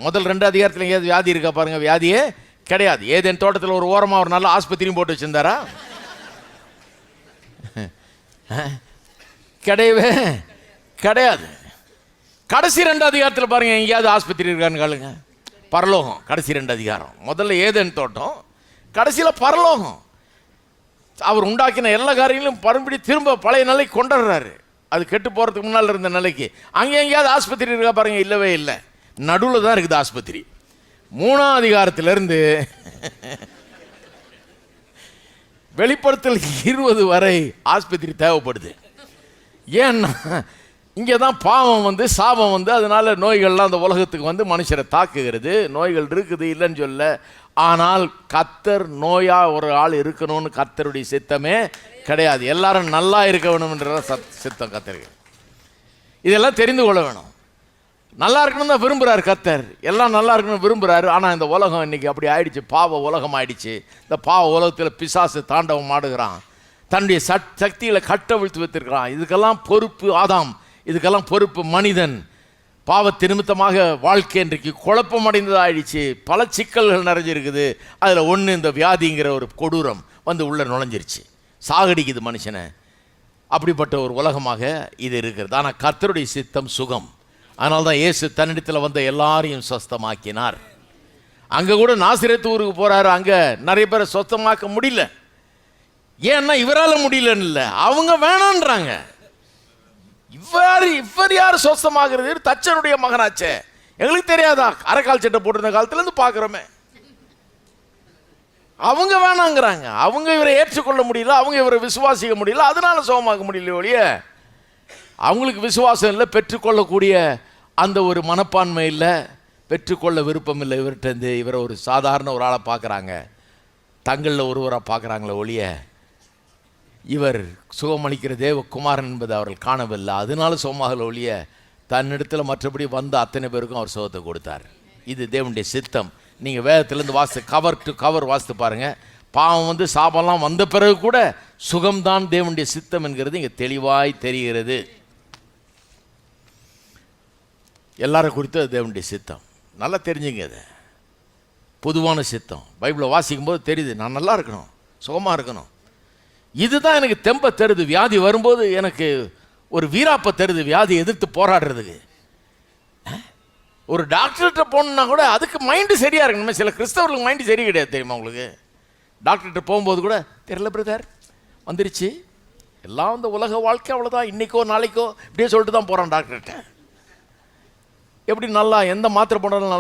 முதல் 2 அதிகாரத்தில் எங்கேயாவது வியாதி இருக்கா பாருங்க, வியாதியே கிடையாது. ஏதேன் தோட்டத்தில் ஒரு ஓரமாக ஒரு நல்ல ஆஸ்பத்திரியும் போட்டு வச்சிருந்தாரா? கிடையவே கிடையாது. கடைசி 2 அதிகாரத்தில் பாருங்க, எங்கேயாவது ஆஸ்பத்திரி இருக்கான்னு காலுங்க. பரலோகம் கடைசி 2 அதிகாரம். முதல்ல ஏதேன் தோட்டம், கடைசியில் பரலோகம். அவர் உண்டாக்கின எல்லா காரியங்களும் மறுபடி திரும்ப பழைய நிலைக்கு கொண்டுடுறாரு. அது கெட்டு போகிறதுக்கு முன்னால் இருந்த நிலைக்கு. அங்கே எங்கேயாவது ஆஸ்பத்திரி இருக்கா பாருங்க, இல்லவே இல்லை. நடுவில் தான் இருக்குது ஆஸ்பத்திரி. 3ஆம் அதிகாரத்திலிருந்து வெளிப்படுத்தல் 20 வரை ஆஸ்பத்திரி தேவைப்படுது. ஏன்னா இங்கே தான் பாவம் வந்து சாபம் வந்து அதனால நோய்கள்லாம் அந்த உலகத்துக்கு வந்து மனுஷரை தாக்குகிறது. நோய்கள் இருக்குது இல்லைன்னு சொல்ல, ஆனால் கர்த்தர் நோயா ஒரு ஆள் இருக்கணும்னு கர்த்தருடைய சித்தமே கிடையாது. எல்லாரும் நல்லா இருக்க வேணும்ன்ற சித்தம் கர்த்தருக்கு. இதெல்லாம் தெரிந்து கொள்ள வேணும். நல்லா இருக்கணும் தான் விரும்புகிறார் கர்த்தர், எல்லாம் நல்லா இருக்கணும்னு விரும்புகிறாரு. ஆனால் இந்த உலகம் இன்னைக்கு அப்படி ஆயிடுச்சு, பாவ உலகம் ஆயிடுச்சு. இந்த பாவ உலகத்தில் பிசாசு தாண்டவம் ஆடுகிறான், தன்னுடைய சக்திகளை கட்டவிழ்த்து வைத்திருக்கிறான். இதுக்கெல்லாம் பொறுப்பு ஆதாம், இதுக்கெல்லாம் பொறுப்பு மனிதன். பாவத்து நிமித்தமாக வாழ்க்கை இன்றைக்கு குழப்பம் அடைந்ததாகிடுச்சு. பல சிக்கல்கள் நிறைஞ்சிருக்குது. அதில் ஒன்று இந்த வியாதிங்கிற ஒரு கொடூரம் வந்து உள்ள நுழைஞ்சிருச்சு, சாகடிக்குது மனுஷனை. அப்படிப்பட்ட ஒரு உலகமாக இது இருக்கிறது. ஆனால் கர்த்தருடைய சித்தம் சுகம். அதனால தான் இயேசு தன்னிடத்தில் வந்த எல்லாரையும் சொஸ்தமாக்கினார். அங்கே கூட நாசிரேத்து ஊருக்கு போகிறாரு, அங்கே நிறைய பேரை சொஸ்தமாக்க முடியல. ஏன்னா இவரால் முடியலன்னு இல்லை, அவங்க வேணான்றாங்க. இவர் யார் சொஸ்தமாகிறது? தச்சனுடைய மகனாச்சே, எங்களுக்கு தெரியாதா? அரைக்கால் சட்டை போட்டிருந்த காலத்துலேருந்து பார்க்குறோமே. அவங்க வேணாங்கிறாங்க. அவங்க இவரை ஏற்றுக்கொள்ள முடியல, அவங்க இவரை விசுவாசிக்க முடியல, அதனால சுகமாக்க முடியல ஒழிய அவங்களுக்கு விசுவாசம் இல்லை, பெற்றுக்கொள்ளக்கூடிய அந்த ஒரு மனப்பான்மை இல்லை, பெற்றுக்கொள்ள விருப்பம் இல்லை. இவர்கிட்ட இவரை ஒரு சாதாரண ஒரு ஆளை பார்க்குறாங்க, தங்களில் ஒருவராக பார்க்குறாங்களே ஒழிய இவர் சுகமளிக்கிற தேவகுமாரன் என்பதை அவர்கள் காணவில்லை. அதனால சுகமாக ஒழிய தன்னிடத்தில் மற்றபடி வந்த அத்தனை பேருக்கும் அவர் சுகத்தை கொடுத்தார். இது தேவனுடைய சித்தம். நீங்கள் வேதத்திலேருந்து வாசித்து கவர் டு கவர் வாசித்து பாருங்கள். பாவம் வந்து சாபம்லாம் வந்த பிறகு கூட சுகம்தான் தேவனுடைய சித்தம் என்கிறது இங்கே தெளிவாய் தெரிகிறது. எல்லாரும் குறித்து அது தேவனுடைய சித்தம். நல்லா தெரிஞ்சுங்க. அது பொதுவான சித்தம். பைபிளை வாசிக்கும் போது தெரியுது, நான் நல்லா இருக்கணும், சுகமாக இருக்கணும். இதுதான் எனக்கு தெம்ப தருது. வியாதி வரும்போது எனக்கு ஒரு வீராப்ப தருது, வியாதி எதிர்த்து போராடுறதுக்கு. ஒரு டாக்டர்கிட்ட போகணுன்னா கூட அதுக்கு மைண்டு சரியாக இருக்கணுமே. சில கிறிஸ்தவர்களுக்கு மைண்டு சரி கிடையாது, தெரியுமா உங்களுக்கு? டாக்டர்கிட்ட போகும்போது கூட தெரியல பிரதர், வந்துருச்சு எல்லாம் இந்த உலக வாழ்க்கை அவ்வளோதான், இன்றைக்கோ நாளைக்கோ இப்படியே சொல்லிட்டு தான் போகிறான் டாக்டர்கிட்ட. எப்படி நல்லா எந்த மாத்திரை போனாலும்